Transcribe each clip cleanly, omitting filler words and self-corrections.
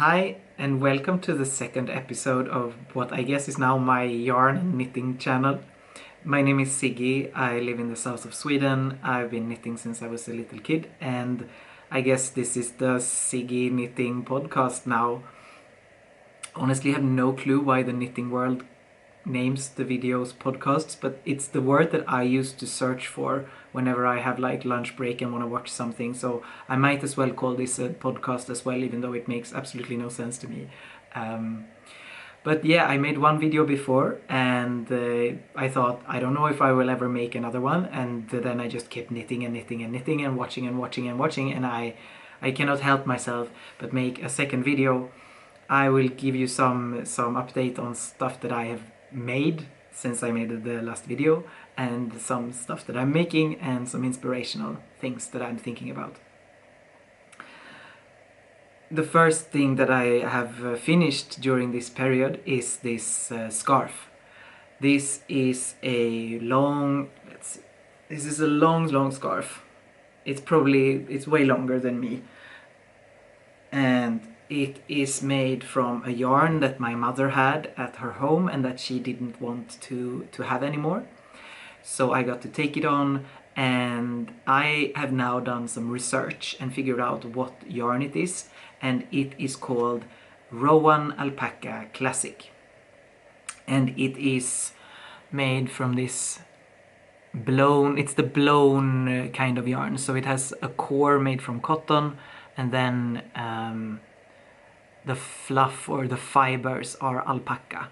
Hi and welcome to the second episode of what I guess is now my yarn and knitting channel. My name is Siggy, I live in the south of Sweden. I've been knitting since I was a little kid, and I guess this is the Siggy Knitting podcast now. Honestly, I have no clue why the knitting world names the videos podcasts, but it's the word that I use to search for whenever I have like lunch break and want to watch something. So I might as well call this a podcast as well, even though it makes absolutely no sense to me. But yeah, I made one video before, and I thought, I don't know if I will ever make another one. And then I just kept knitting and knitting and knitting and watching and watching and watching, and I cannot help myself but make a second video. I will give you some update on stuff that I have made since I made the last video, and some stuff that I'm making, and some inspirational things that I'm thinking about. The first thing that I have finished during this period is this scarf. This is a long, this is a long scarf. It's way longer than me. And it is made from a yarn that my mother had at her home and that she didn't want to have anymore. So I got to take it on, and I have now done some research and figured out what yarn it is, and it is called Rowan Alpaca Classic. And it is made from this it's the blown kind of yarn. So it has a core made from cotton, and then the fluff or the fibers are alpaca.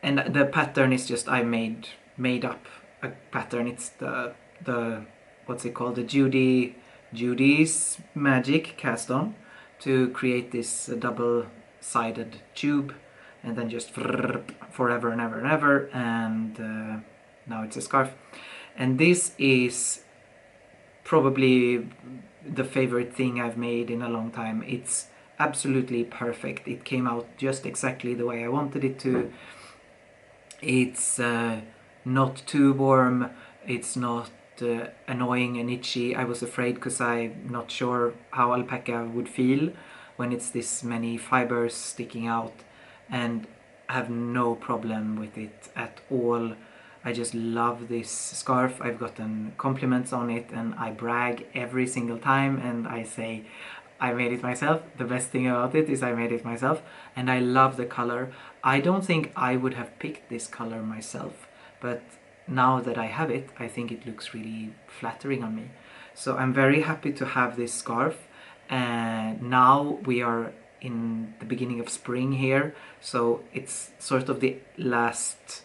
And the pattern is just, I made up a pattern. It's the what's it called, the Judy's Magic cast on, to create this double-sided tube, and then just forever and ever and ever, and now it's a scarf. And this is probably the favorite thing I've made in a long time. It's absolutely perfect. It came out just exactly the way I wanted it to. It's not too warm, it's not annoying and itchy. I was afraid because I'm not sure how alpaca would feel when it's this many fibers sticking out, and I have no problem with it at all. I just love this scarf. I've gotten compliments on it, and I brag every single time, and I say I made it myself. The best thing about it is I made it myself, and I love the color. I don't think I would have picked this color myself, but now that I have it, I think it looks really flattering on me. So I'm very happy to have this scarf. And now we are in the beginning of spring here, so it's sort of the last,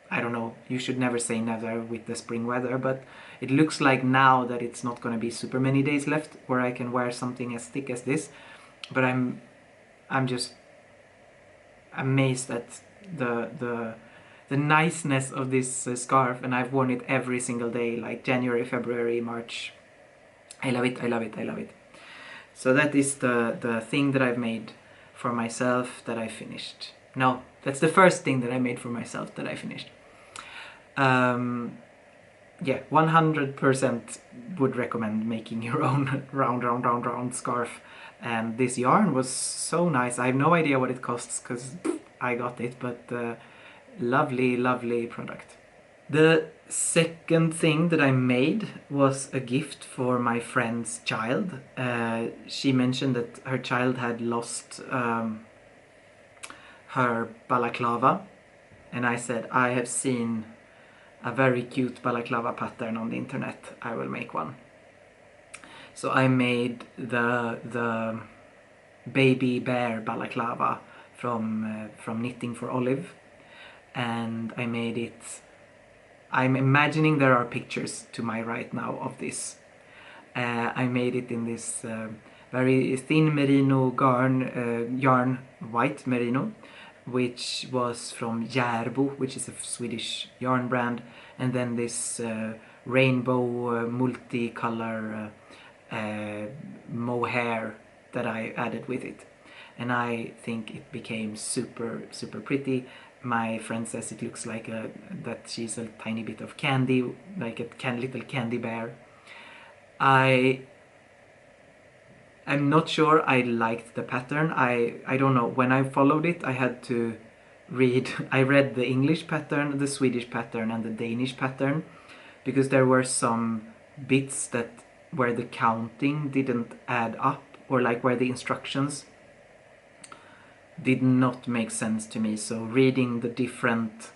I don't know, you should never say never with the spring weather, but it looks like now that it's not going to be super many days left where I can wear something as thick as this. But I'm just amazed at the niceness of this scarf, and I've worn it every single day, like January, February, March. I love it, I love it, I love it. So that is the thing that I've made for myself that I finished. No, that's the first thing that I made for myself that I finished. Yeah, 100% would recommend making your own round scarf. And this yarn was so nice. I have no idea what it costs because I got it, but lovely product. The second thing that I made was a gift for my friend's child. She mentioned that her child had lost her balaclava, and I said, I have seen a very cute balaclava pattern on the internet, I will make one. So I made the baby bear balaclava from Knitting for Olive, and I made it. I'm imagining there are pictures to my right now of this. I made it in this very thin merino yarn, white merino, which was from Järbo, which is a Swedish yarn brand, and then this rainbow multicolor mohair that I added with it. And I think it became super pretty. My friend says it looks like that she's a tiny bit of candy, like a little candy bear. I I'm not sure I liked the pattern. I don't know. When I followed it, I had to read. I read the English pattern, the Swedish pattern, and the Danish pattern, because there were some bits that where the counting didn't add up, or like where the instructions did not make sense to me. So reading the different,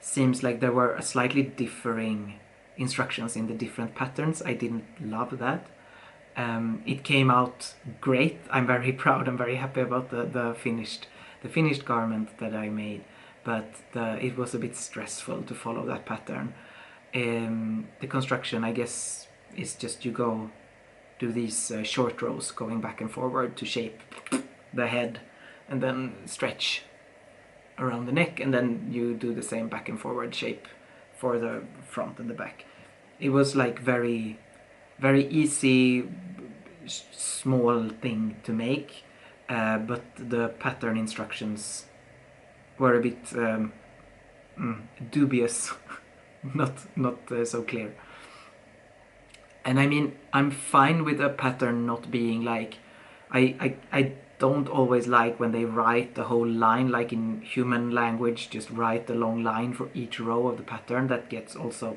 seems like there were slightly differing instructions in the different patterns. I didn't love that. It came out great. I'm very proud. I'm very happy about the finished garment that I made, but it was a bit stressful to follow that pattern. The construction, I guess, is just you go do these short rows going back and forward to shape the head, and then stretch around the neck, and then you do the same back and forward shape for the front and the back. It was like very easy, small thing to make, but the pattern instructions were a bit dubious, not so clear. And I mean, I'm fine with a pattern not being like, I don't always like when they write the whole line, like in human language, just write the long line for each row of the pattern. That gets also,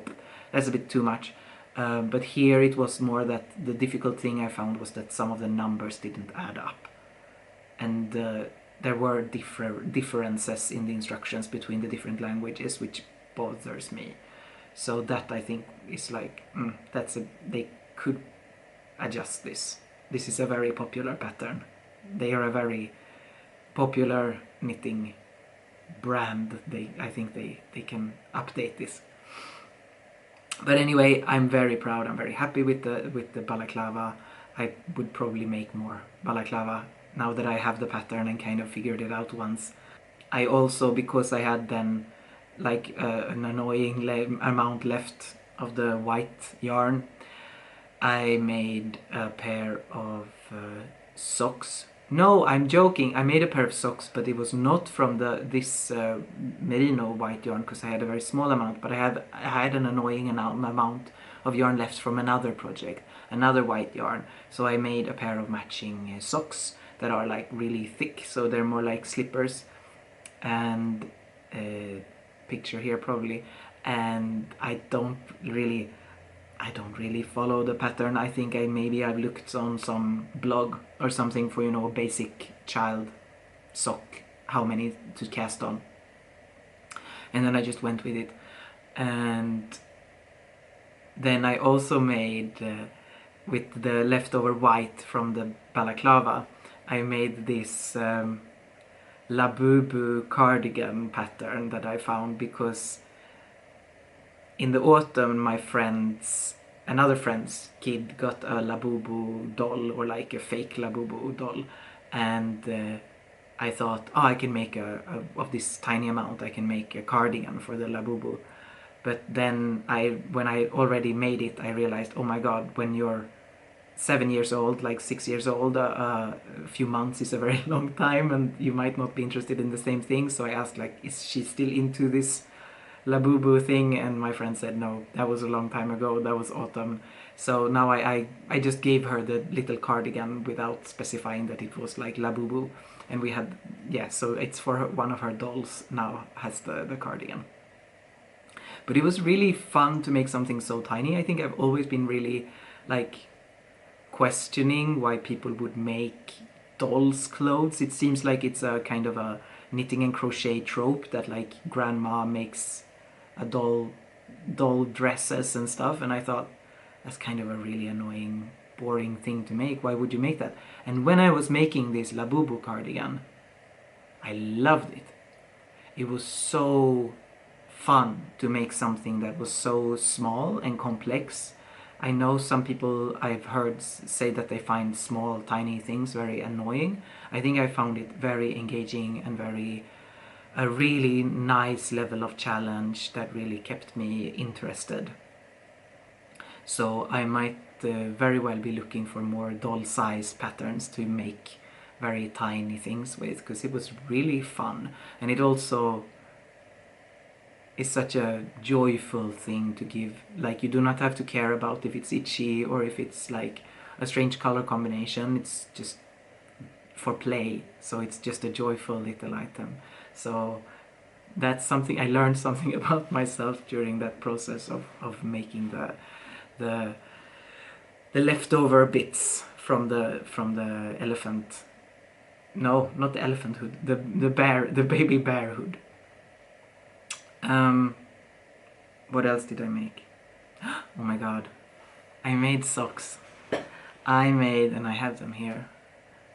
that's a bit too much. But here it was more that the difficult thing I found was that some of the numbers didn't add up. And there were differences in the instructions between the different languages, which bothers me. So that, I think, is like, they could adjust this. This is a very popular pattern. They are a very popular knitting brand. I think they can update this. But anyway, I'm very proud. I'm very happy with the balaclava. I would probably make more balaclava now that I have the pattern and kind of figured it out once. I also, because I had then like an annoying amount left of the white yarn, I made a pair of socks. No, I'm joking. I made a pair of socks, but it was not from this merino white yarn, because I had a very small amount, but I had an annoying amount of yarn left from another project, another white yarn. So I made a pair of matching socks that are like really thick, so they're more like slippers. And picture here probably. And I don't really follow the pattern. I think maybe I've looked on some blog or something for, you know, basic child sock, how many to cast on, and then I just went with it. And then I also made with the leftover white from the balaclava, I made this Labubu cardigan pattern that I found, because in the autumn my another friend's kid got a Labubu doll, or like a fake Labubu doll, and I thought, oh, I can make of this tiny amount, I can make a cardigan for the Labubu. But then when I already made it, I realized, oh my god, when you're 7 years old, like 6 years old, a few months is a very long time, and you might not be interested in the same thing. So I asked, like, is she still into this Labubu thing? And my friend said, no, that was a long time ago, that was autumn. So now I just gave her the little cardigan without specifying that it was like Labubu. And we had, yeah, so it's for one of her dolls now has the cardigan. But it was really fun to make something so tiny. I think I've always been really, like, questioning why people would make dolls' clothes. It seems like it's a kind of a knitting and crochet trope that, like, grandma makes a doll dresses and stuff, and I thought that's kind of a really annoying, boring thing to make. Why would you make that? And when I was making this Labubu cardigan, I loved it. It was so fun to make something that was so small and complex. I know some people I've heard say that they find small, tiny things very annoying. I think I found it very engaging and a really nice level of challenge that really kept me interested. So I might very well be looking for more doll-size patterns to make very tiny things with, because it was really fun. And it also is such a joyful thing to give. Like, you do not have to care about if it's itchy or if it's like a strange color combination. It's just for play, so it's just a joyful little item. So that's something I learned something about myself during that process of making the leftover bits from the elephant. No, not the elephant hood. The baby bear hood. What else did I make? Oh my god, I made socks. And I have them here.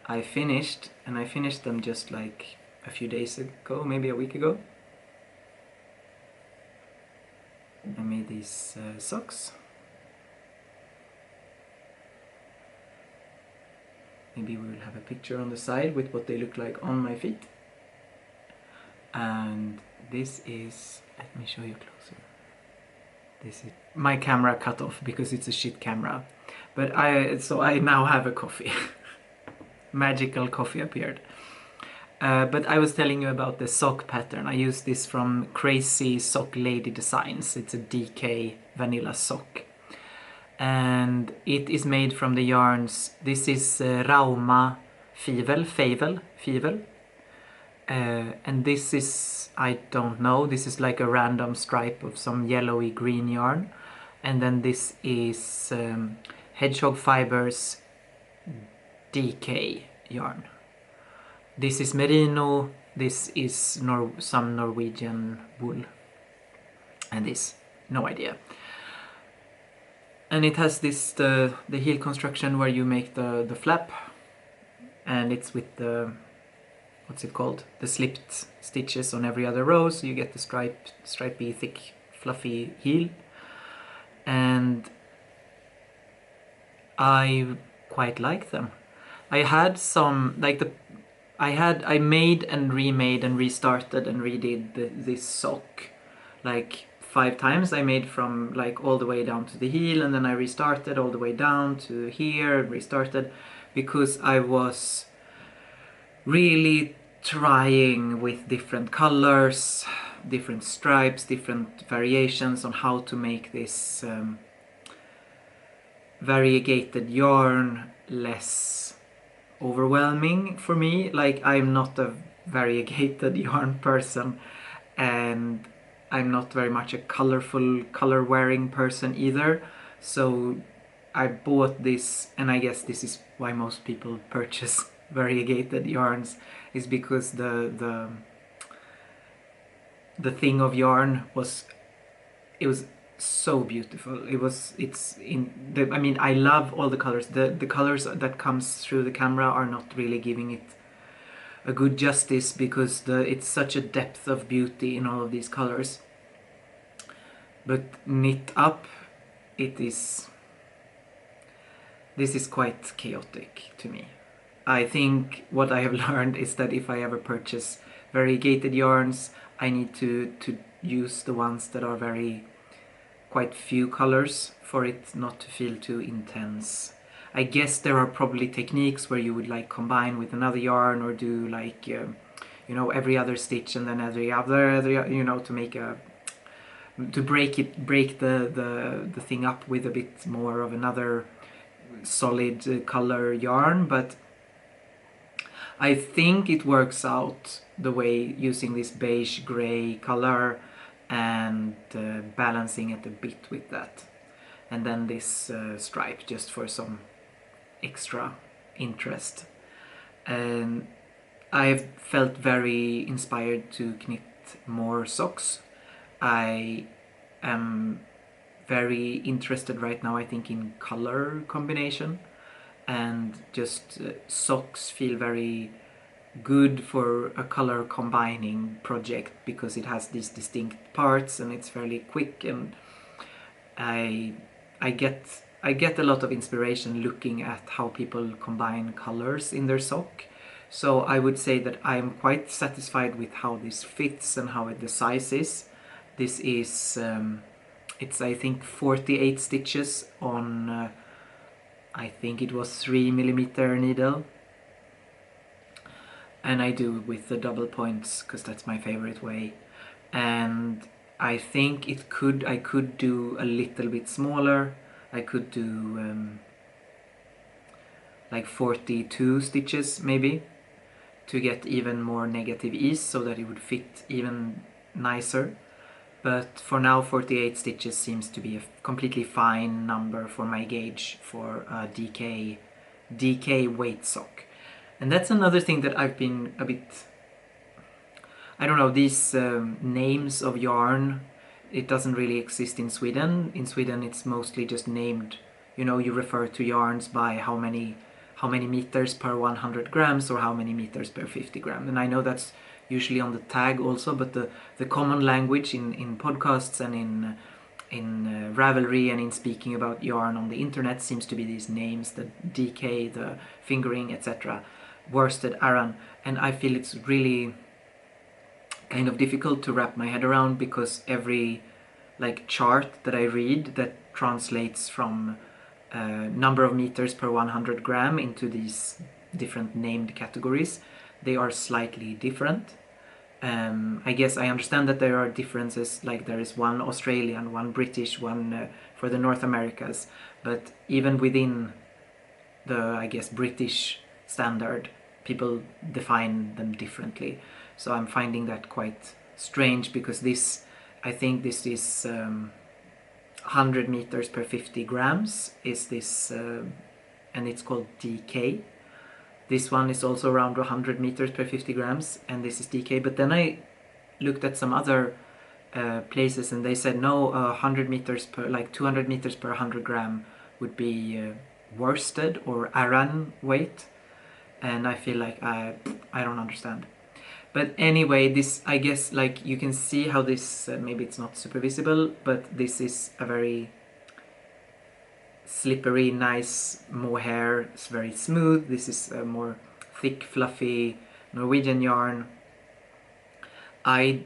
I finished them just like a few days ago, maybe a week ago. I made these socks. Maybe we will have a picture on the side with what they look like on my feet. And this is, let me show you closer. This is my camera cut off because it's a shit camera. But so I now have a coffee. Magical coffee appeared. But I was telling you about the sock pattern. I use this from Crazy Sock Lady Designs. It's a DK vanilla sock. And it is made from the yarns. This is Rauma Fivel. And this is, I don't know, this is like a random stripe of some yellowy green yarn. And then this is Hedgehog Fibers DK yarn. This is merino, this is some Norwegian wool, and this, no idea. And it has this, the heel construction where you make the flap, and it's with the, what's it called? The slipped stitches on every other row, so you get the stripy, thick, fluffy heel. And I quite like them. I had some, like I made and remade and restarted and redid this sock like 5 times. I made from like all the way down to the heel, and then I restarted all the way down to here and restarted, because I was really trying with different colors, different stripes, different variations on how to make this variegated yarn less overwhelming for me. Like, I'm not a variegated yarn person, and I'm not very much a colorful, color-wearing person either. So I bought this, and I guess this is why most people purchase variegated yarns, is because the thing of yarn was, it was so beautiful. I mean, I love all the colors. The colors that comes through the camera are not really giving it a good justice, because it's such a depth of beauty in all of these colors. But knit up, this is quite chaotic to me. I think what I have learned is that if I ever purchase variegated yarns, I need to use the ones that are quite few colors for it not to feel too intense. I guess there are probably techniques where you would like combine with another yarn, or do like you know, every other stitch and then every other, you know, to make break the thing up with a bit more of another solid color yarn. But I think it works out the way, using this beige gray color and balancing it a bit with that, and then this stripe just for some extra interest. And I've felt very inspired to knit more socks. I am very interested right now, I think, in color combination, and just socks feel very good for a color combining project, because it has these distinct parts and it's fairly quick, and I get a lot of inspiration looking at how people combine colors in their sock. So I would say that I'm quite satisfied with how this fits and how the size is. This is it's, I think, 48 stitches on I think it was 3mm needle, and I do with the double points because that's my favorite way. And I think I could do a little bit smaller. I could do like 42 stitches maybe, to get even more negative ease so that it would fit even nicer. But for now 48 stitches seems to be a completely fine number for my gauge for a DK weight sock. And that's another thing that I've been a bit, I don't know, these names of yarn, it doesn't really exist in Sweden. In Sweden it's mostly just named, you know, you refer to yarns by how many meters per 100 grams or how many meters per 50 grams. And I know that's usually on the tag also, but the common language in podcasts and in Ravelry and in speaking about yarn on the internet seems to be these names, the DK, the fingering, etc. Worsted, Aran. And I feel it's really kind of difficult to wrap my head around, because every like chart that I read that translates from number of meters per 100 gram into these different named categories, they are slightly different. I guess I understand that there are differences, like there is one Australian, one British, one for the North Americas, but even within the, I guess, British standard, people define them differently. So I'm finding that quite strange, because this, I think this is 100 meters per 50 grams is this, and it's called DK. This one is also around 100 meters per 50 grams, and this is DK. But then I looked at some other places, and they said no, 100 meters per, like 200 meters per 100 gram would be worsted or Aran weight, and I feel like I don't understand. But anyway, this, I guess, like you can see how this, maybe it's not super visible, but this is a very slippery, nice mohair. It's very smooth. This is a more thick, fluffy Norwegian yarn. I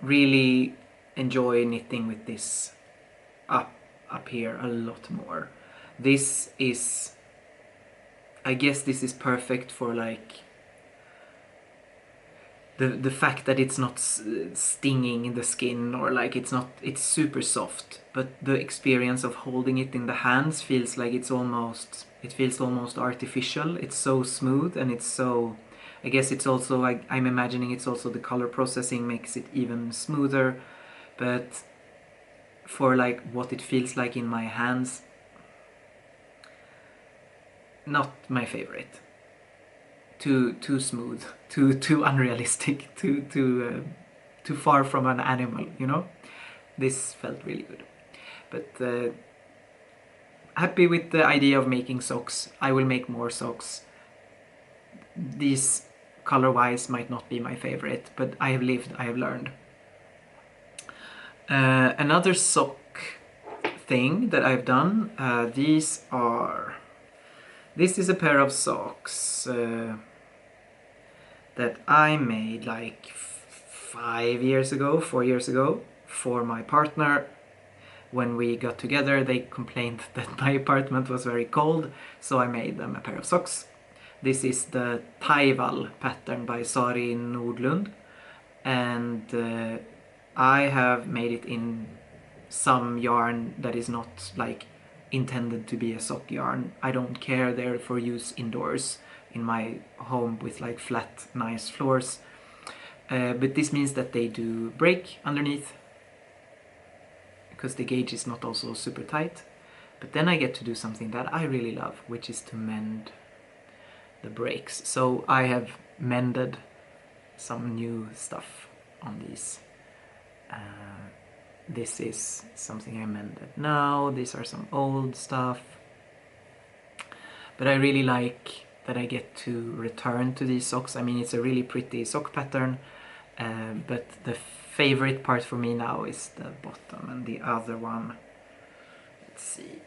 really enjoy knitting with this up here a lot more. This is, I guess this is perfect for like the fact that it's not stinging in the skin, or like it's super soft, but the experience of holding it in the hands feels like it feels almost artificial. It's so smooth, and it's so, I guess it's also like, I'm imagining it's also the color processing makes it even smoother, but for like what it feels like in my hands, not my favorite. Too smooth, too unrealistic, too far from an animal, you know. This felt really good, but happy with the idea of making socks. I will make more socks. These color-wise might not be my favorite, but I have lived, I have learned. Another sock thing that I've done. This is a pair of socks that I made like 4 years ago for my partner. When we got together, they complained that my apartment was very cold, so I made them a pair of socks. This is the Taival pattern by Sari Nordlund, and I have made it in some yarn that is not like intended to be a sock yarn. I don't care, they're for use indoors in my home with like flat, nice floors. But this means that they do break underneath, because the gauge is not also super tight. But then I get to do something that I really love, which is to mend the breaks. So I have mended some new stuff on these. This is something I mended now. These are some old stuff. But I really like that I get to return to these socks. I mean, it's a really pretty sock pattern, but the favorite part for me now is the bottom, and the other one, let's see,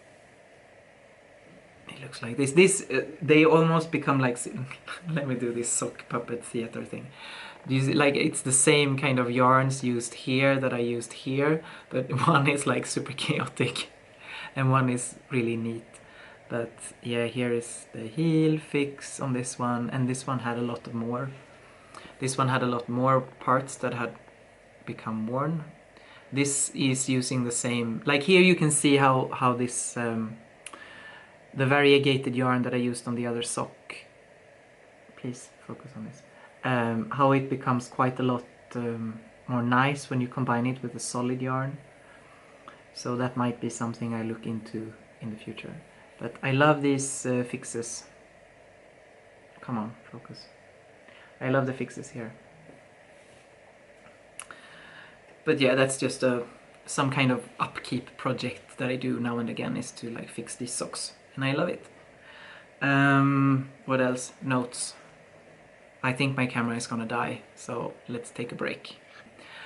it looks like this. They almost become like let me do this sock puppet theater thing. Like, it's the same kind of yarns used here that I used here, but one is like super chaotic and one is really neat. But yeah, here is the heel fix on this one, and this one had a lot more. This one had a lot more parts that had become worn. This is using the same, like here you can see how this the variegated yarn that I used on the other sock. Please focus on this. How it becomes quite a lot more nice when you combine it with a solid yarn. So that might be something I look into in the future. But I love these fixes. Come on, focus. I love the fixes here. But yeah, that's just some kind of upkeep project that I do now and again, is to like fix these socks. And I love it. What else? Notes. I think my camera is gonna die, so let's take a break.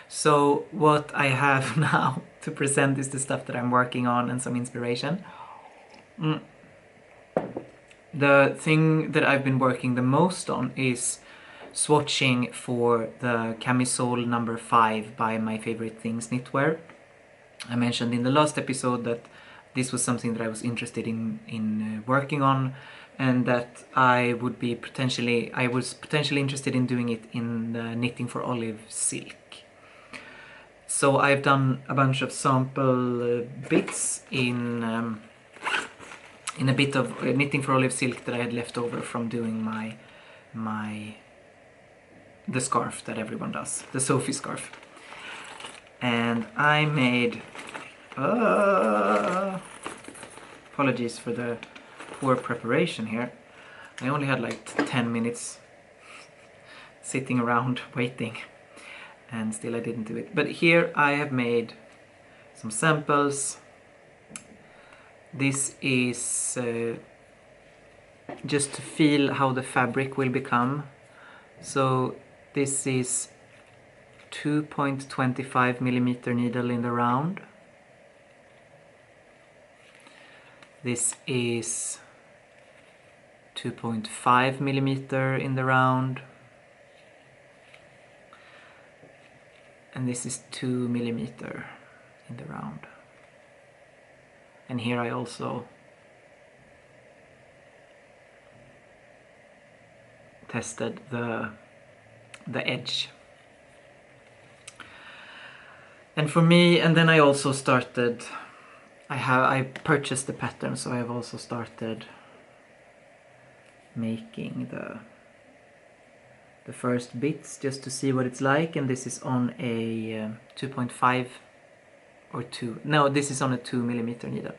So what I have now to present is the stuff that I'm working on and some inspiration. The thing that I've been working the most on is swatching for the Camisole number 5 by My Favorite Things Knitwear. I mentioned in the last episode that this was something that I was interested in working on, and that I was potentially interested in doing it in the Knitting for Olive silk. So I've done a bunch of sample bits in a bit of Knitting for Olive silk that I had left over from doing the scarf that everyone does, the Sophie scarf. And I made, apologies for the poor preparation here. I only had like 10 minutes sitting around waiting, and still I didn't do it. But here I have made some samples. This is just to feel how the fabric will become. So this is 2.25 millimeter needle in the round. This is 2.5 millimeter in the round. And this is 2 millimeter in the round. And here I also tested the edge. And for me, and then I also started, I purchased the pattern, so I have also started making the first bits just to see what it's like. And this is on a 2.5 or 2, no, this is on a 2 millimeter needle,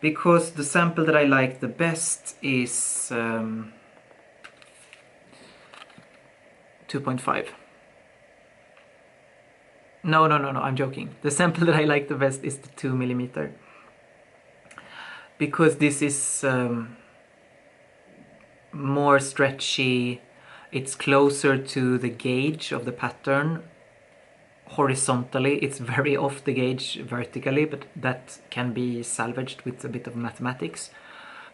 because the sample that I like the best is 2.5. No, I'm joking. The sample that I like the best is the 2 millimeter, because this is more stretchy. It's closer to the gauge of the pattern horizontally. It's very off the gauge vertically, but that can be salvaged with a bit of mathematics.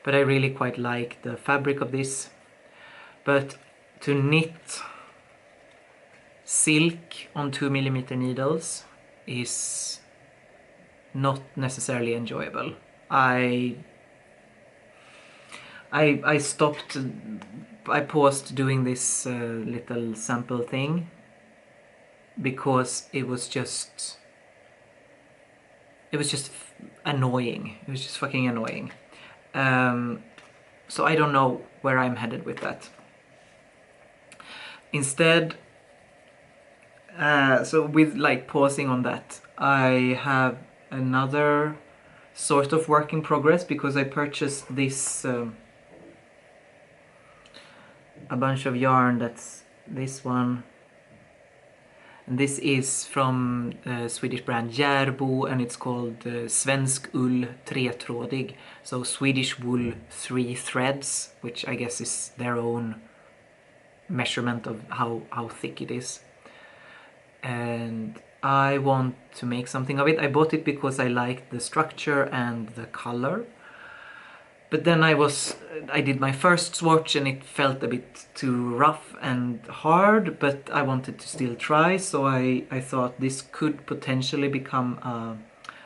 But I really quite like the fabric of this. But to knit silk on 2 millimeter needles is not necessarily enjoyable. I stopped, I paused doing this little sample thing because it was just annoying. It was just fucking annoying. So I don't know where I'm headed with that. Instead, so with like pausing on that, I have another sort of work in progress, because I purchased this a bunch of yarn. That's this one, and this is from Swedish brand Järbo, and it's called Svensk ull tretrådig, so Swedish wool 3 threads, which I guess is their own measurement of how thick it is. And I want to make something of it. I bought it because I liked the structure and the color. But then I did my first swatch and it felt a bit too rough and hard, but I wanted to still try, so I thought this could potentially become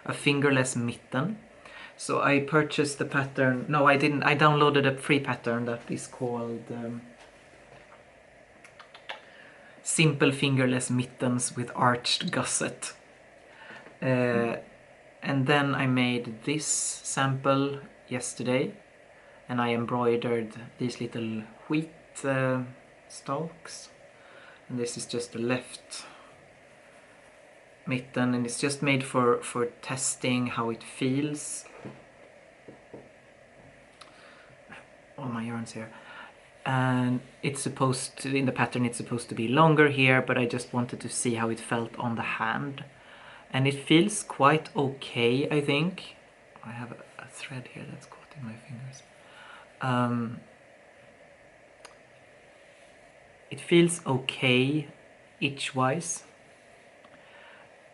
a fingerless mitten. So I purchased the pattern. No, I didn't. I downloaded a free pattern that is called Simple Fingerless Mittens with Arched Gusset. And then I made this sample yesterday, and I embroidered these little wheat stalks, and this is just the left mitten, and it's just made for testing how it feels. All my yarns here. And it's supposed to, in the pattern it's supposed to be longer here, but I just wanted to see how it felt on the hand. And it feels quite okay, I think. I have a thread here that's caught in my fingers. It feels okay itch-wise.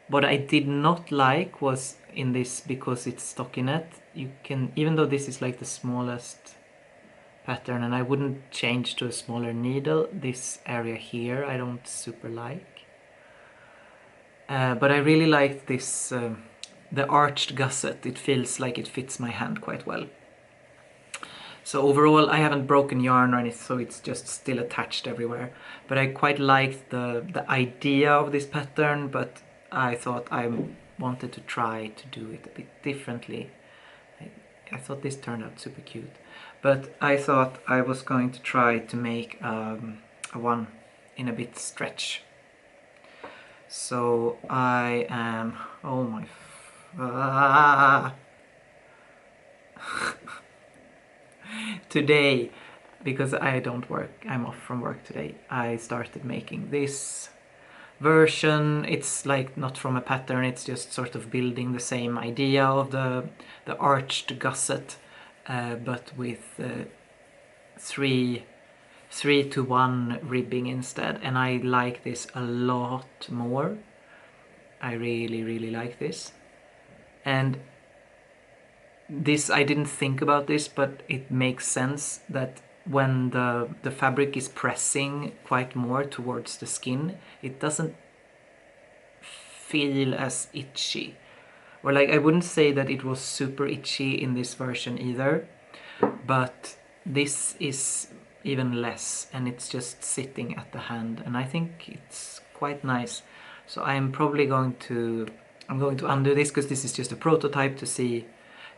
What I did not like was in this, because it's stockinette, you can, even though this is like the smallest pattern, and I wouldn't change to a smaller needle, this area here I don't super like. But I really like this, the arched gusset. It feels like it fits my hand quite well. So overall I haven't broken yarn or anything, so it's just still attached everywhere. But I quite liked the idea of this pattern, but I thought I wanted to try to do it a bit differently. I thought this turned out super cute. But I thought I was going to try to make a one in a bit stretch. So I am, oh my, today, because I don't work, I'm off from work today, I started making this version. It's like not from a pattern, it's just sort of building the same idea of the arched gusset, but with 3-to-1 ribbing instead, and I like this a lot more. I really like this. And this, I didn't think about this, but it makes sense that when the fabric is pressing quite more towards the skin, it doesn't feel as itchy. Or like, I wouldn't say that it was super itchy in this version either, but this is even less, and it's just sitting at the hand, and I think it's quite nice. So I'm probably going to undo this, because this is just a prototype to see,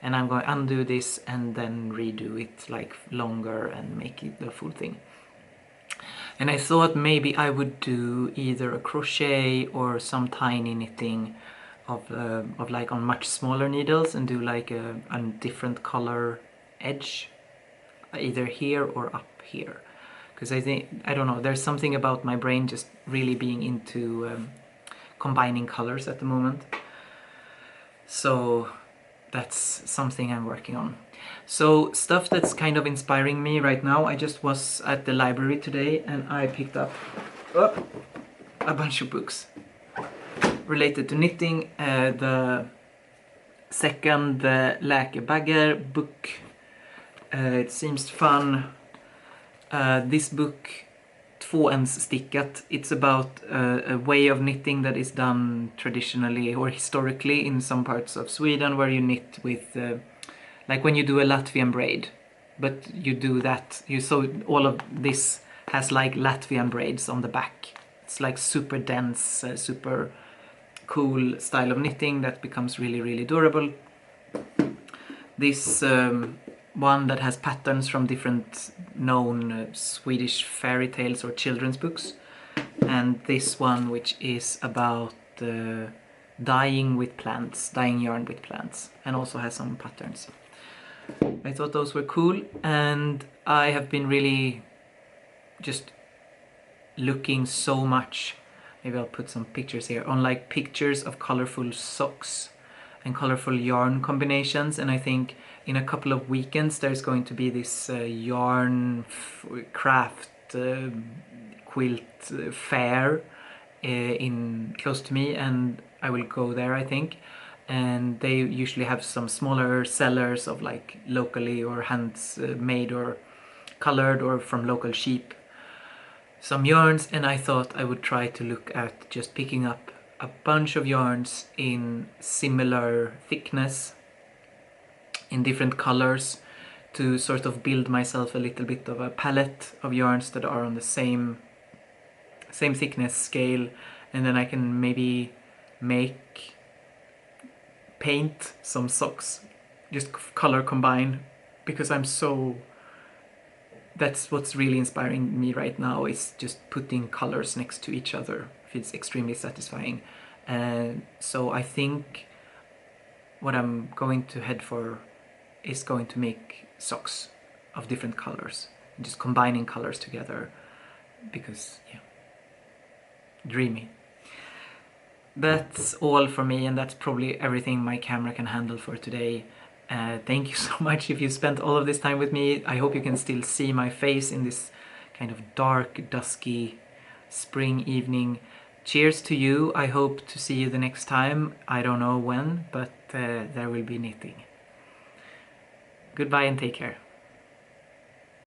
and I'm going to undo this and then redo it like longer and make it the full thing. And I thought maybe I would do either a crochet or some tiny knitting of like on much smaller needles, and do like a different color edge, either here or up here, because I think, I don't know, there's something about my brain just really being into combining colors at the moment. So that's something I'm working on. So stuff that's kind of inspiring me right now, I just was at the library today and I picked up a bunch of books related to knitting. The second Läkebagger book, it seems fun. This book, Tvåensstickat, it's about a way of knitting that is done traditionally or historically in some parts of Sweden, where you knit with, like when you do a Latvian braid, but you do that, so all of this has like Latvian braids on the back. It's like super dense, super cool style of knitting that becomes really durable. This one that has patterns from different known Swedish fairy tales or children's books, and this one which is about dyeing yarn with plants, and also has some patterns. I thought those were cool, and I have been really just looking so much, maybe I'll put some pictures here, on like pictures of colorful socks and colorful yarn combinations, and I think in a couple of weekends there's going to be this yarn craft quilt fair in close to me, and I will go there, I think. And they usually have some smaller sellers of like locally or hands made or colored or from local sheep some yarns, and I thought I would try to look at just picking up a bunch of yarns in similar thickness, in different colors, to sort of build myself a little bit of a palette of yarns that are on the same thickness scale, and then I can maybe paint some socks, just color combine because I'm so... That's what's really inspiring me right now, is just putting colors next to each other. Feels extremely satisfying. And so I think what I'm going to head for is going to make socks of different colors. Just combining colors together, because, yeah, dreamy. That's all for me, and that's probably everything my camera can handle for today. Thank you so much if you spent all of this time with me. I hope you can still see my face in this kind of dark, dusky spring evening. Cheers to you. I hope to see you the next time. I don't know when, but there will be knitting. Goodbye and take care.